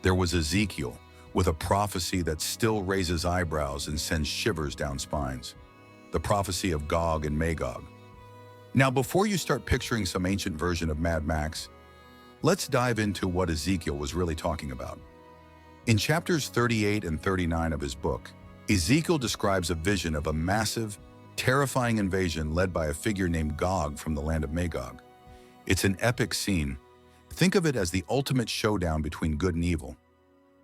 there was Ezekiel with a prophecy that still raises eyebrows and sends shivers down spines. The prophecy of Gog and Magog. Now, before you start picturing some ancient version of Mad Max, let's dive into what Ezekiel was really talking about. In chapters 38 and 39 of his book, Ezekiel describes a vision of a massive, terrifying invasion led by a figure named Gog from the land of Magog. It's an epic scene. Think of it as the ultimate showdown between good and evil.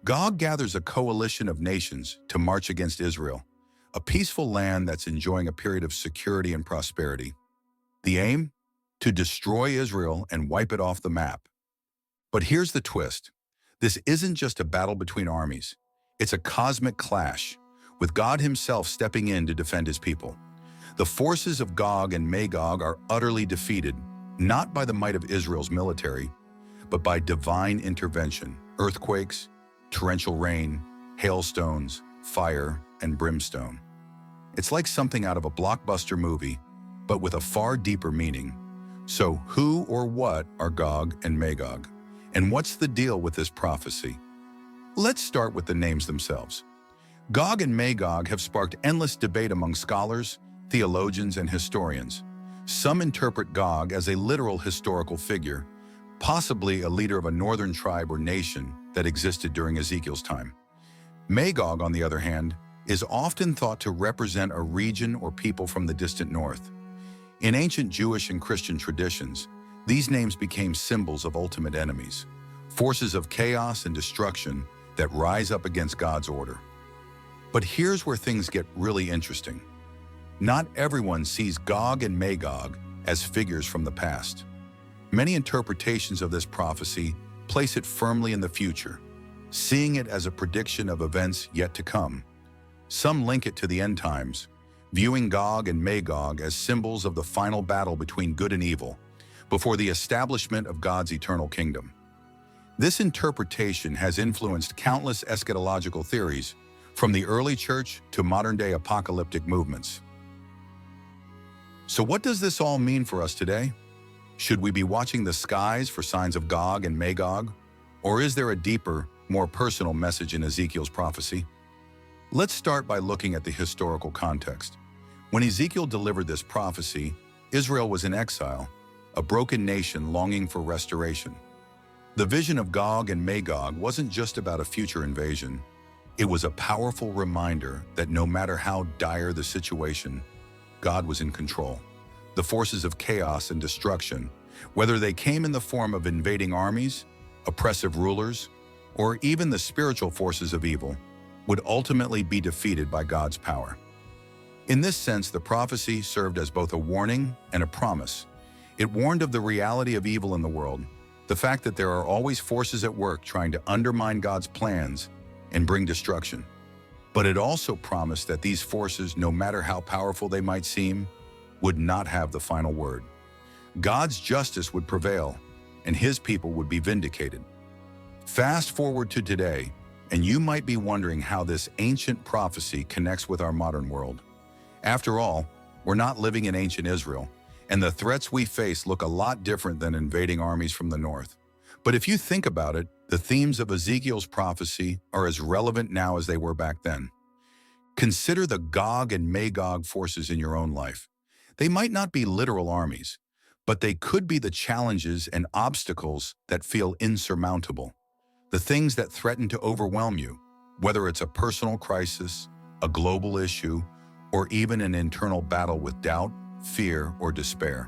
Gog gathers a coalition of nations to march against Israel, a peaceful land that's enjoying a period of security and prosperity. The aim? To destroy Israel and wipe it off the map. But here's the twist. This isn't just a battle between armies. It's a cosmic clash, with God himself stepping in to defend his people. The forces of Gog and Magog are utterly defeated, not by the might of Israel's military, but by divine intervention, earthquakes, torrential rain, hailstones, fire, and brimstone. It's like something out of a blockbuster movie, but with a far deeper meaning. So who or what are Gog and Magog? And what's the deal with this prophecy? Let's start with the names themselves. Gog and Magog have sparked endless debate among scholars, theologians, and historians. Some interpret Gog as a literal historical figure, possibly a leader of a northern tribe or nation that existed during Ezekiel's time. Magog, on the other hand, is often thought to represent a region or people from the distant north. In ancient Jewish and Christian traditions, these names became symbols of ultimate enemies, forces of chaos and destruction that rise up against God's order. But here's where things get really interesting. Not everyone sees Gog and Magog as figures from the past. Many interpretations of this prophecy place it firmly in the future, seeing it as a prediction of events yet to come. Some link it to the end times, viewing Gog and Magog as symbols of the final battle between good and evil, before the establishment of God's eternal kingdom. This interpretation has influenced countless eschatological theories, from the early church to modern-day apocalyptic movements. So what does this all mean for us today? Should we be watching the skies for signs of Gog and Magog? Or is there a deeper, more personal message in Ezekiel's prophecy? Let's start by looking at the historical context. When Ezekiel delivered this prophecy, Israel was in exile, a broken nation longing for restoration. The vision of Gog and Magog wasn't just about a future invasion. It was a powerful reminder that no matter how dire the situation, God was in control. The forces of chaos and destruction, whether they came in the form of invading armies, oppressive rulers, or even the spiritual forces of evil, would ultimately be defeated by God's power. In this sense, the prophecy served as both a warning and a promise. It warned of the reality of evil in the world, the fact that there are always forces at work trying to undermine God's plans and bring destruction. But it also promised that these forces, no matter how powerful they might seem, would not have the final word. God's justice would prevail, and his people would be vindicated. Fast forward to today, and you might be wondering how this ancient prophecy connects with our modern world. After all, we're not living in ancient Israel, and the threats we face look a lot different than invading armies from the north. But if you think about it, the themes of Ezekiel's prophecy are as relevant now as they were back then. Consider the Gog and Magog forces in your own life. They might not be literal armies, but they could be the challenges and obstacles that feel insurmountable, the things that threaten to overwhelm you. Whether it's a personal crisis, a global issue, or even an internal battle with doubt, fear, or despair.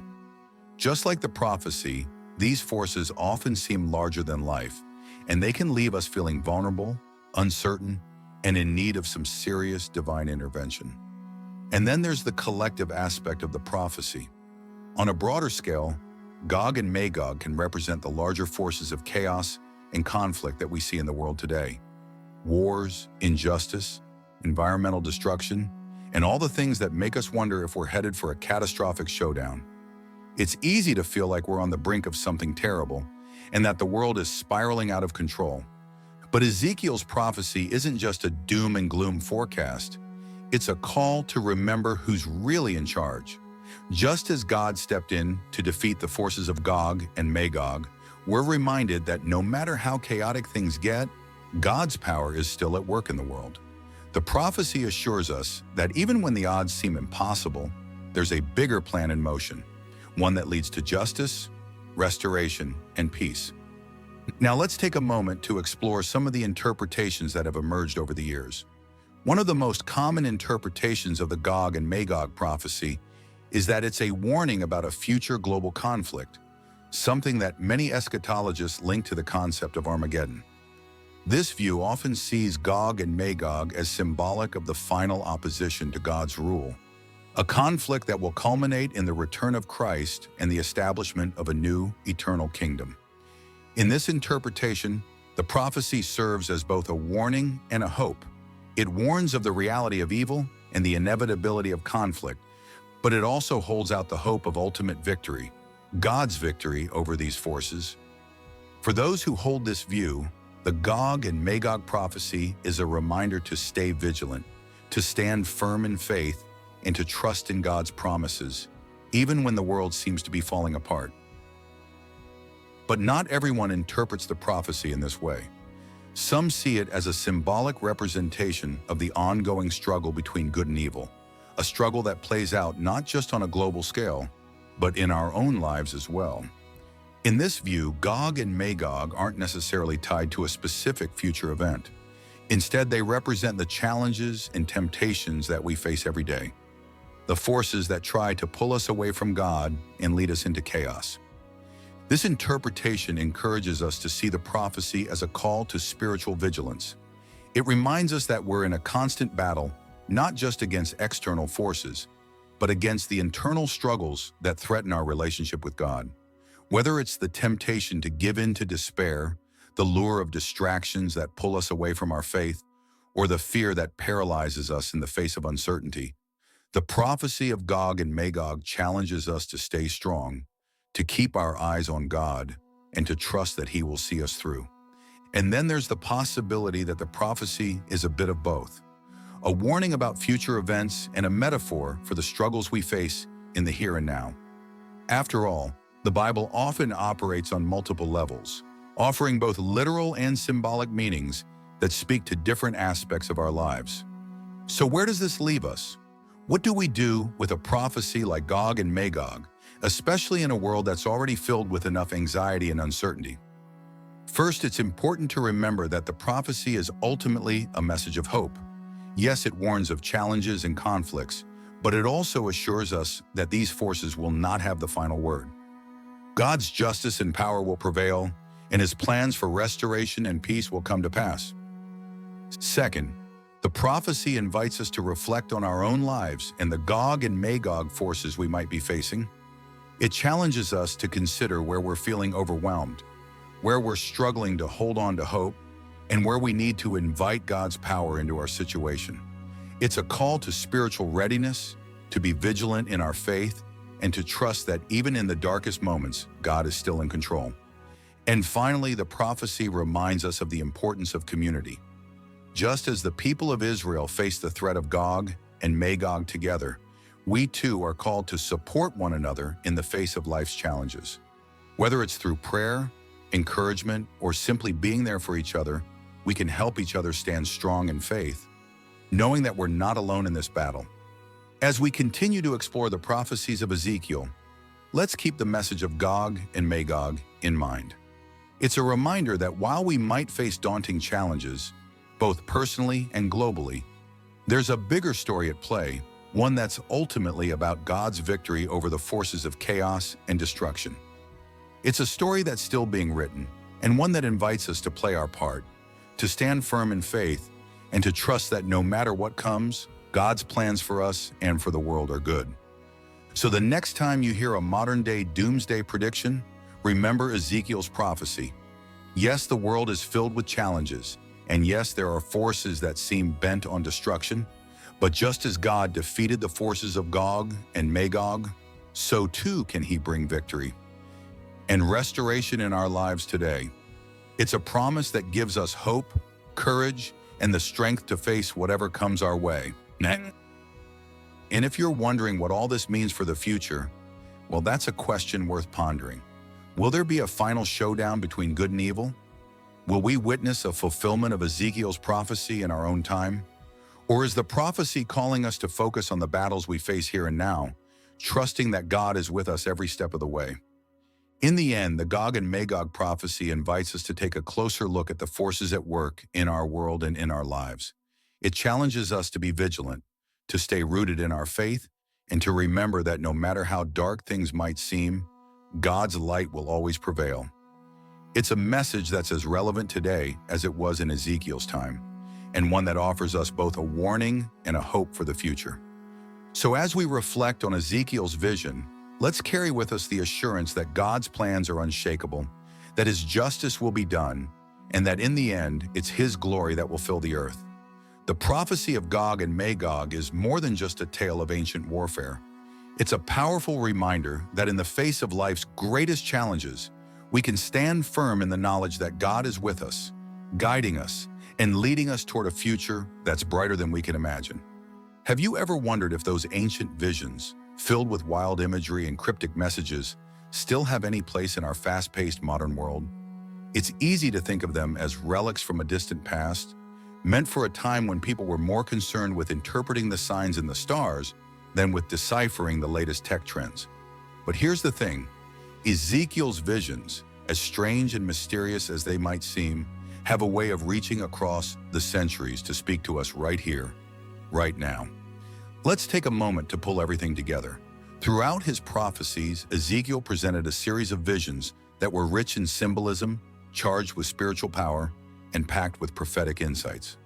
Just like the prophecy, these forces often seem larger than life, and they can leave us feeling vulnerable, uncertain, and in need of some serious divine intervention. And then there's the collective aspect of the prophecy. On a broader scale, Gog and Magog can represent the larger forces of chaos and conflict that we see in the world today. Wars, injustice, environmental destruction, and all the things that make us wonder if we're headed for a catastrophic showdown. It's easy to feel like we're on the brink of something terrible and that the world is spiraling out of control. But Ezekiel's prophecy isn't just a doom and gloom forecast. It's a call to remember who's really in charge. Just as God stepped in to defeat the forces of Gog and Magog, we're reminded that no matter how chaotic things get, God's power is still at work in the world. The prophecy assures us that even when the odds seem impossible, there's a bigger plan in motion, one that leads to justice, restoration, and peace. Now let's take a moment to explore some of the interpretations that have emerged over the years. One of the most common interpretations of the Gog and Magog prophecy is that it's a warning about a future global conflict, something that many eschatologists link to the concept of Armageddon. This view often sees Gog and Magog as symbolic of the final opposition to God's rule, a conflict that will culminate in the return of Christ and the establishment of a new, eternal kingdom. In this interpretation, the prophecy serves as both a warning and a hope. It warns of the reality of evil and the inevitability of conflict, but it also holds out the hope of ultimate victory, God's victory over these forces. For those who hold this view, the Gog and Magog prophecy is a reminder to stay vigilant, to stand firm in faith, and to trust in God's promises, even when the world seems to be falling apart. But not everyone interprets the prophecy in this way. Some see it as a symbolic representation of the ongoing struggle between good and evil, a struggle that plays out not just on a global scale, but in our own lives as well. In this view, Gog and Magog aren't necessarily tied to a specific future event. Instead, they represent the challenges and temptations that we face every day, the forces that try to pull us away from God and lead us into chaos. This interpretation encourages us to see the prophecy as a call to spiritual vigilance. It reminds us that we're in a constant battle, not just against external forces, but against the internal struggles that threaten our relationship with God. Whether it's the temptation to give in to despair, the lure of distractions that pull us away from our faith, or the fear that paralyzes us in the face of uncertainty, the prophecy of Gog and Magog challenges us to stay strong, to keep our eyes on God, and to trust that He will see us through. And then there's the possibility that the prophecy is a bit of both, a warning about future events and a metaphor for the struggles we face in the here and now. After all, the Bible often operates on multiple levels, offering both literal and symbolic meanings that speak to different aspects of our lives. So where does this leave us? What do we do with a prophecy like Gog and Magog, especially in a world that's already filled with enough anxiety and uncertainty? First, it's important to remember that the prophecy is ultimately a message of hope. Yes, it warns of challenges and conflicts, but it also assures us that these forces will not have the final word. God's justice and power will prevail, and His plans for restoration and peace will come to pass. Second, the prophecy invites us to reflect on our own lives and the Gog and Magog forces we might be facing. It challenges us to consider where we're feeling overwhelmed, where we're struggling to hold on to hope, and where we need to invite God's power into our situation. It's a call to spiritual readiness, to be vigilant in our faith, and to trust that even in the darkest moments, God is still in control. And finally, the prophecy reminds us of the importance of community. Just as the people of Israel faced the threat of Gog and Magog together, we too are called to support one another in the face of life's challenges. Whether it's through prayer, encouragement, or simply being there for each other, we can help each other stand strong in faith, knowing that we're not alone in this battle. As we continue to explore the prophecies of Ezekiel, let's keep the message of Gog and Magog in mind. It's a reminder that while we might face daunting challenges, both personally and globally. There's a bigger story at play, one that's ultimately about God's victory over the forces of chaos and destruction. It's a story that's still being written, and one that invites us to play our part, to stand firm in faith, and to trust that no matter what comes, God's plans for us and for the world are good. So the next time you hear a modern-day doomsday prediction, remember Ezekiel's prophecy. Yes, the world is filled with challenges, and yes, there are forces that seem bent on destruction, but just as God defeated the forces of Gog and Magog, so too can He bring victory and restoration in our lives today. It's a promise that gives us hope, courage, and the strength to face whatever comes our way. And if you're wondering what all this means for the future, well, that's a question worth pondering. Will there be a final showdown between good and evil? Will we witness a fulfillment of Ezekiel's prophecy in our own time? Or is the prophecy calling us to focus on the battles we face here and now, trusting that God is with us every step of the way? In the end, the Gog and Magog prophecy invites us to take a closer look at the forces at work in our world and in our lives. It challenges us to be vigilant, to stay rooted in our faith, and to remember that no matter how dark things might seem, God's light will always prevail. It's a message that's as relevant today as it was in Ezekiel's time, and one that offers us both a warning and a hope for the future. So as we reflect on Ezekiel's vision, let's carry with us the assurance that God's plans are unshakable, that His justice will be done, and that in the end, it's His glory that will fill the earth. The prophecy of Gog and Magog is more than just a tale of ancient warfare. It's a powerful reminder that in the face of life's greatest challenges, we can stand firm in the knowledge that God is with us, guiding us, and leading us toward a future that's brighter than we can imagine. Have you ever wondered if those ancient visions, filled with wild imagery and cryptic messages, still have any place in our fast-paced modern world? It's easy to think of them as relics from a distant past, meant for a time when people were more concerned with interpreting the signs in the stars than with deciphering the latest tech trends. But here's the thing, Ezekiel's visions, as strange and mysterious as they might seem, have a way of reaching across the centuries to speak to us right here, right now. Let's take a moment to pull everything together. Throughout his prophecies, Ezekiel presented a series of visions that were rich in symbolism, charged with spiritual power, and packed with prophetic insights.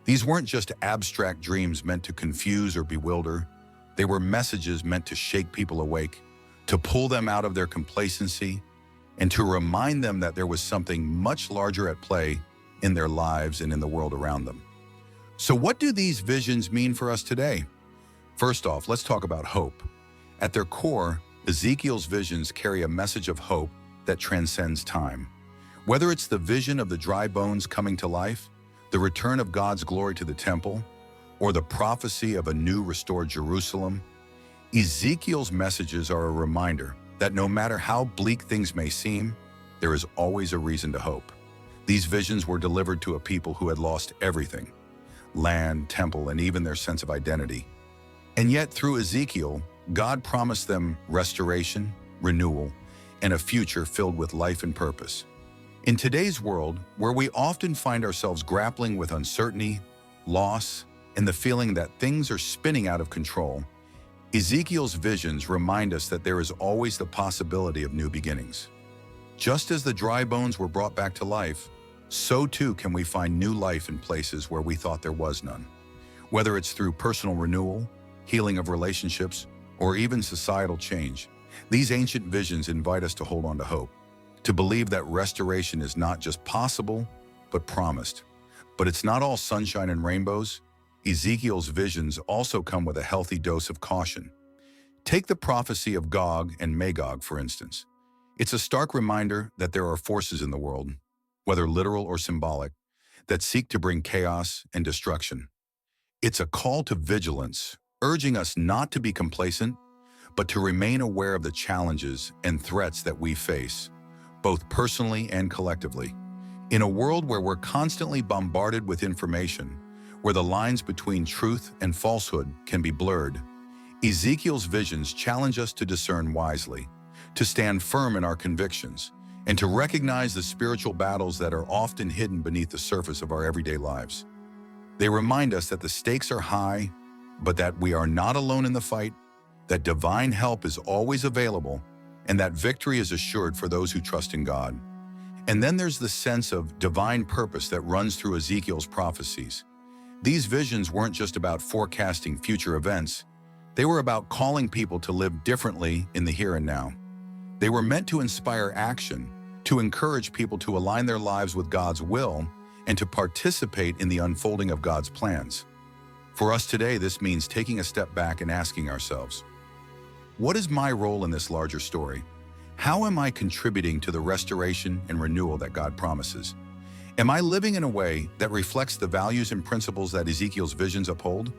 These weren't just abstract dreams meant to confuse or bewilder. They were messages meant to shake people awake, to pull them out of their complacency, and to remind them that there was something much larger at play in their lives and in the world around them. So what do these visions mean for us today? First off, let's talk about hope. At their core, Ezekiel's visions carry a message of hope that transcends time. Whether it's the vision of the dry bones coming to life, the return of God's glory to the temple, or the prophecy of a new restored Jerusalem, Ezekiel's messages are a reminder that no matter how bleak things may seem, there is always a reason to hope. These visions were delivered to a people who had lost everything: land, temple, and even their sense of identity. And yet, through Ezekiel, God promised them restoration, renewal, and a future filled with life and purpose. In today's world, where we often find ourselves grappling with uncertainty, loss, and the feeling that things are spinning out of control, Ezekiel's visions remind us that there is always the possibility of new beginnings. Just as the dry bones were brought back to life, so too can we find new life in places where we thought there was none. Whether it's through personal renewal, healing of relationships, or even societal change, these ancient visions invite us to hold on to hope, to believe that restoration is not just possible, but promised. But it's not all sunshine and rainbows. Ezekiel's visions also come with a healthy dose of caution. Take the prophecy of Gog and Magog, for instance. It's a stark reminder that there are forces in the world, whether literal or symbolic, that seek to bring chaos and destruction. It's a call to vigilance, urging us not to be complacent, but to remain aware of the challenges and threats that we face, both personally and collectively. In a world where we're constantly bombarded with information, where the lines between truth and falsehood can be blurred, Ezekiel's visions challenge us to discern wisely, to stand firm in our convictions, and to recognize the spiritual battles that are often hidden beneath the surface of our everyday lives. They remind us that the stakes are high, but that we are not alone in the fight, that divine help is always available, and that victory is assured for those who trust in God. And then there's the sense of divine purpose that runs through Ezekiel's prophecies. These visions weren't just about forecasting future events. They were about calling people to live differently in the here and now. They were meant to inspire action, to encourage people to align their lives with God's will, and to participate in the unfolding of God's plans. For us today, this means taking a step back and asking ourselves, what is my role in this larger story? How am I contributing to the restoration and renewal that God promises? Am I living in a way that reflects the values and principles that Ezekiel's visions uphold?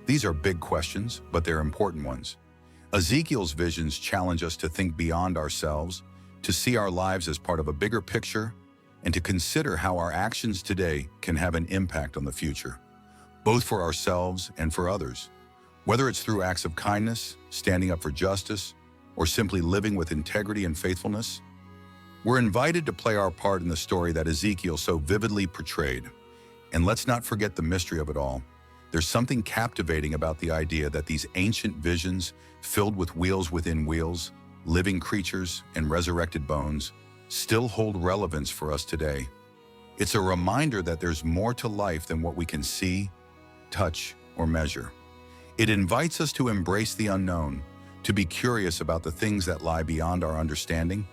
These are big questions, but they're important ones. Ezekiel's visions challenge us to think beyond ourselves, to see our lives as part of a bigger picture, and to consider how our actions today can have an impact on the future, both for ourselves and for others. Whether it's through acts of kindness, standing up for justice, or simply living with integrity and faithfulness, we're invited to play our part in the story that Ezekiel so vividly portrayed. And let's not forget the mystery of it all. There's something captivating about the idea that these ancient visions, filled with wheels within wheels, living creatures, and resurrected bones, still hold relevance for us today. It's a reminder that there's more to life than what we can see, touch, or measure. It invites us to embrace the unknown, to be curious about the things that lie beyond our understanding,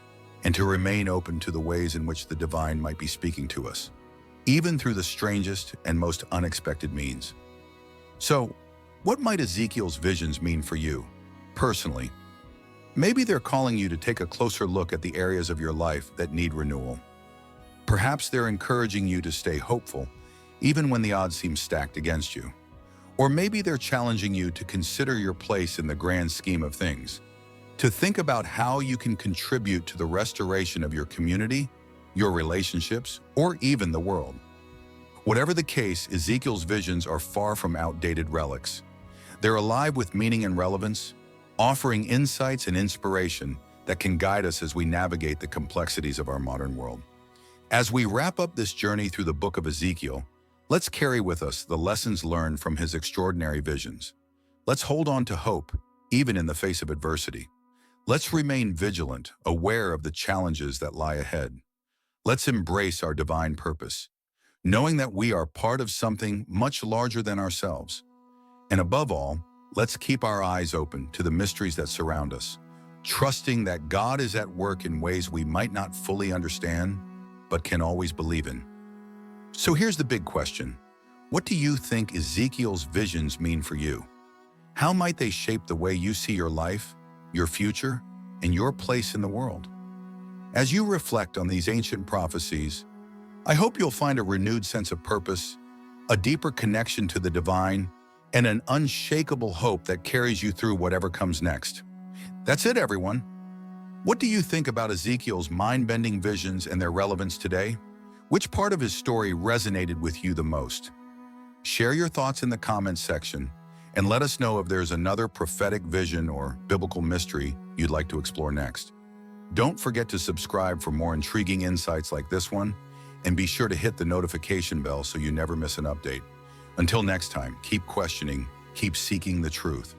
and to remain open to the ways in which the divine might be speaking to us, even through the strangest and most unexpected means. So, what might Ezekiel's visions mean for you, personally? Maybe they're calling you to take a closer look at the areas of your life that need renewal. Perhaps they're encouraging you to stay hopeful, even when the odds seem stacked against you. Or maybe they're challenging you to consider your place in the grand scheme of things, to think about how you can contribute to the restoration of your community, your relationships, or even the world. Whatever the case, Ezekiel's visions are far from outdated relics. They're alive with meaning and relevance, offering insights and inspiration that can guide us as we navigate the complexities of our modern world. As we wrap up this journey through the book of Ezekiel, let's carry with us the lessons learned from his extraordinary visions. Let's hold on to hope, even in the face of adversity. Let's remain vigilant, aware of the challenges that lie ahead. Let's embrace our divine purpose, knowing that we are part of something much larger than ourselves. And above all, let's keep our eyes open to the mysteries that surround us, trusting that God is at work in ways we might not fully understand, but can always believe in. So here's the big question. What do you think Ezekiel's visions mean for you? How might they shape the way you see your life, your future, and your place in the world? As you reflect on these ancient prophecies, I hope you'll find a renewed sense of purpose, a deeper connection to the divine, and an unshakable hope that carries you through whatever comes next. That's it, everyone. What do you think about Ezekiel's mind-bending visions and their relevance today? Which part of his story resonated with you the most? Share your thoughts in the comments section, and let us know if there's another prophetic vision or biblical mystery you'd like to explore next. Don't forget to subscribe for more intriguing insights like this one, and be sure to hit the notification bell so you never miss an update. Until next time, keep questioning, keep seeking the truth,